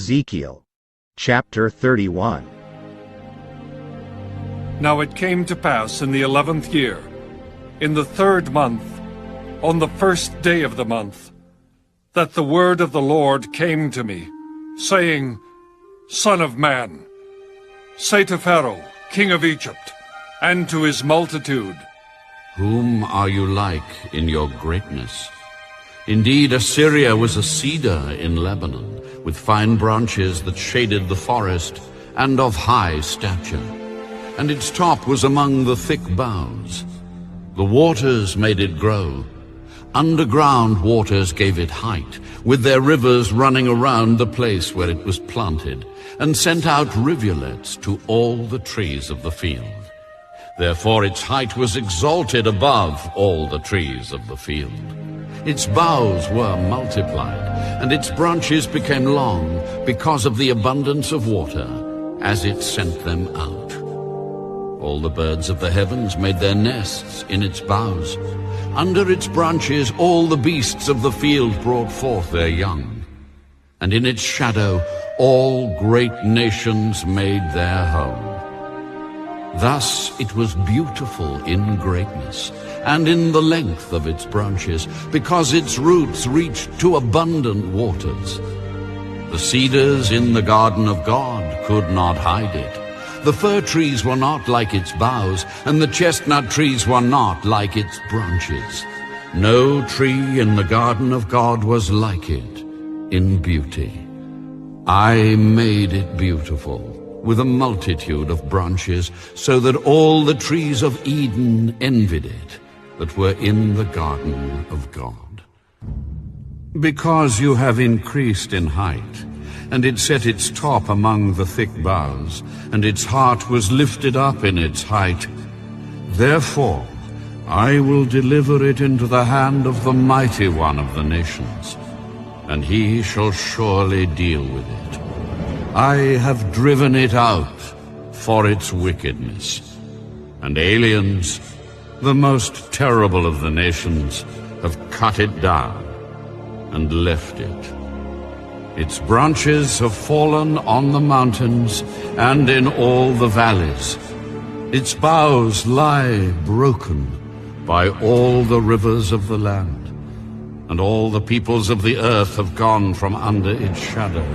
EZEKIEL, chapter 31. Now it came to pass in the 11th year, in the 3rd month, on the 1st day of the month, that the word of the Lord came to me, saying, Son of man, say to Pharaoh, king of Egypt, and to his multitude, Whom are you like in your greatness? Indeed, Assyria was a cedar in Lebanon, with fine branches that shaded the forest, and of high stature. And its top was among the thick boughs. The waters made it grow. Underground waters gave it height, with their rivers running around the place where it was planted, and sent out rivulets to all the trees of the field. Therefore its height was exalted above all the trees of the field. Its boughs were multiplied, and its branches became long, because of the abundance of water, as it sent them out. All the birds of the heavens made their nests in its boughs. Under its branches all the beasts of the field brought forth their young. And in its shadow all great nations made their home. Thus it was beautiful in greatness, and in the length of its branches, because its roots reached to abundant waters. The cedars in the garden of God could not hide it. The fir trees were not like its boughs, and the chestnut trees were not like its branches. No tree in the garden of God was like it in beauty. I made it beautiful, with a multitude of branches, so that all the trees of Eden envied it, that were in the garden of God. Because you have increased in height, and it set its top among the thick boughs, and its heart was lifted up in its height, therefore I will deliver it into the hand of the mighty one of the nations, and he shall surely deal with it. I have driven it out for its wickedness, and aliens, the most terrible of the nations, have cut it down and left it. Its branches have fallen on the mountains and in all the valleys. Its boughs lie broken by all the rivers of the land, and all the peoples of the earth have gone from under its shadow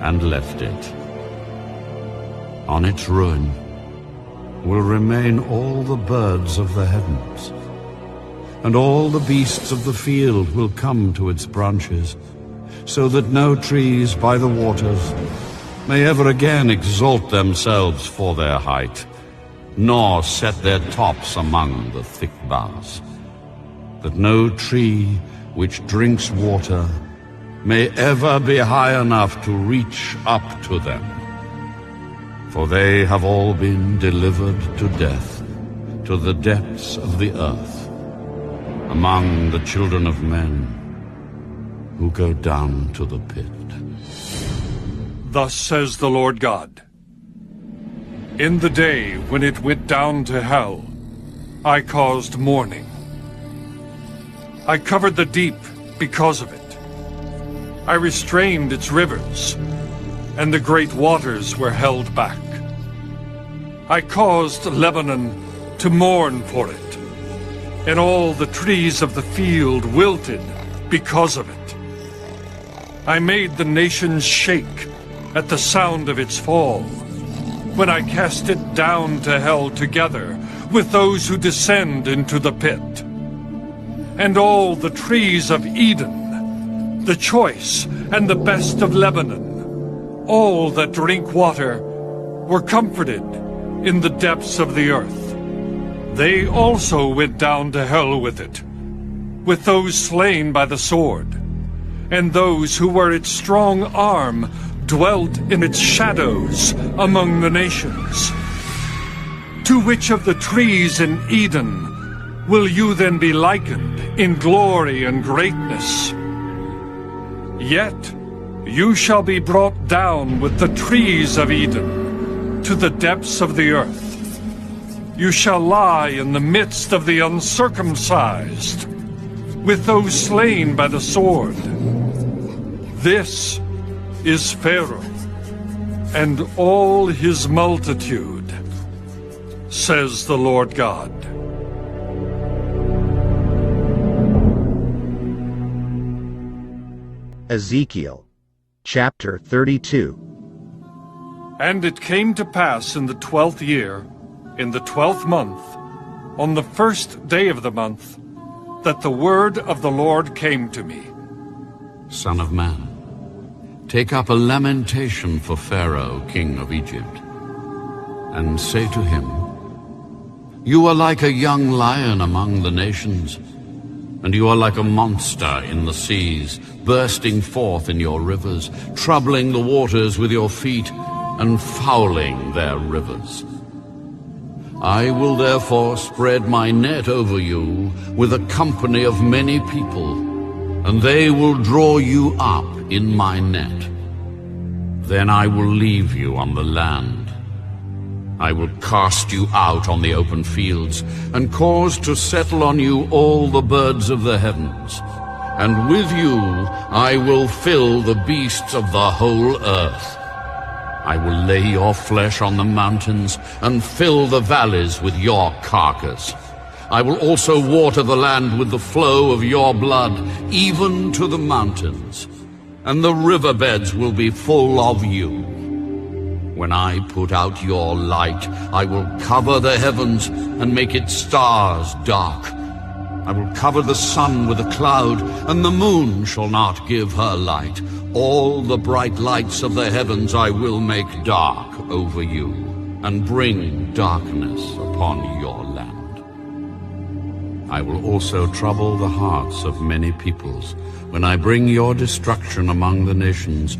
and left it. On its ruin will remain all the birds of the heavens, and all the beasts of the field will come to its branches, so that no trees by the waters may ever again exalt themselves for their height, nor set their tops among the thick boughs, that no tree which drinks water may ever be high enough to reach up to them. For they have all been delivered to death, to the depths of the earth, among the children of men who go down to the pit. Thus says the Lord God, In the day when it went down to hell, I caused mourning. I covered the deep because of it. I restrained its rivers, and the great waters were held back. I caused Lebanon to mourn for it, and all the trees of the field wilted because of it. I made the nations shake at the sound of its fall, when I cast it down to hell together with those who descend into the pit. And all the trees of Eden, the choice and the best of Lebanon, all that drink water, were comforted in the depths of the earth. They also went down to hell with it, with those slain by the sword, and those who were its strong arm dwelt in its shadows among the nations. To which of the trees in Eden will you then be likened in glory and greatness? Yet you shall be brought down with the trees of Eden to the depths of the earth. You shall lie in the midst of the uncircumcised, with those slain by the sword. This is Pharaoh and all his multitude, says the Lord God. Ezekiel, chapter 32. And it came to pass in the 12th year, in the 12th month, on the first day of the month, that the word of the Lord came to me. Son of man, take up a lamentation for Pharaoh, king of Egypt, and say to him, You are like a young lion among the nations, and you are like a monster in the seas, bursting forth in your rivers, troubling the waters with your feet, and fouling their rivers. I will therefore spread my net over you with a company of many people, and they will draw you up in my net. Then I will leave you on the land. I will cast you out on the open fields, and cause to settle on you all the birds of the heavens. And with you I will fill the beasts of the whole earth. I will lay your flesh on the mountains, and fill the valleys with your carcass. I will also water the land with the flow of your blood, even to the mountains, and the riverbeds will be full of you. When I put out your light, I will cover the heavens and make its stars dark. I will cover the sun with a cloud, and the moon shall not give her light. All the bright lights of the heavens I will make dark over you, and bring darkness upon your land. I will also trouble the hearts of many peoples, when I bring your destruction among the nations.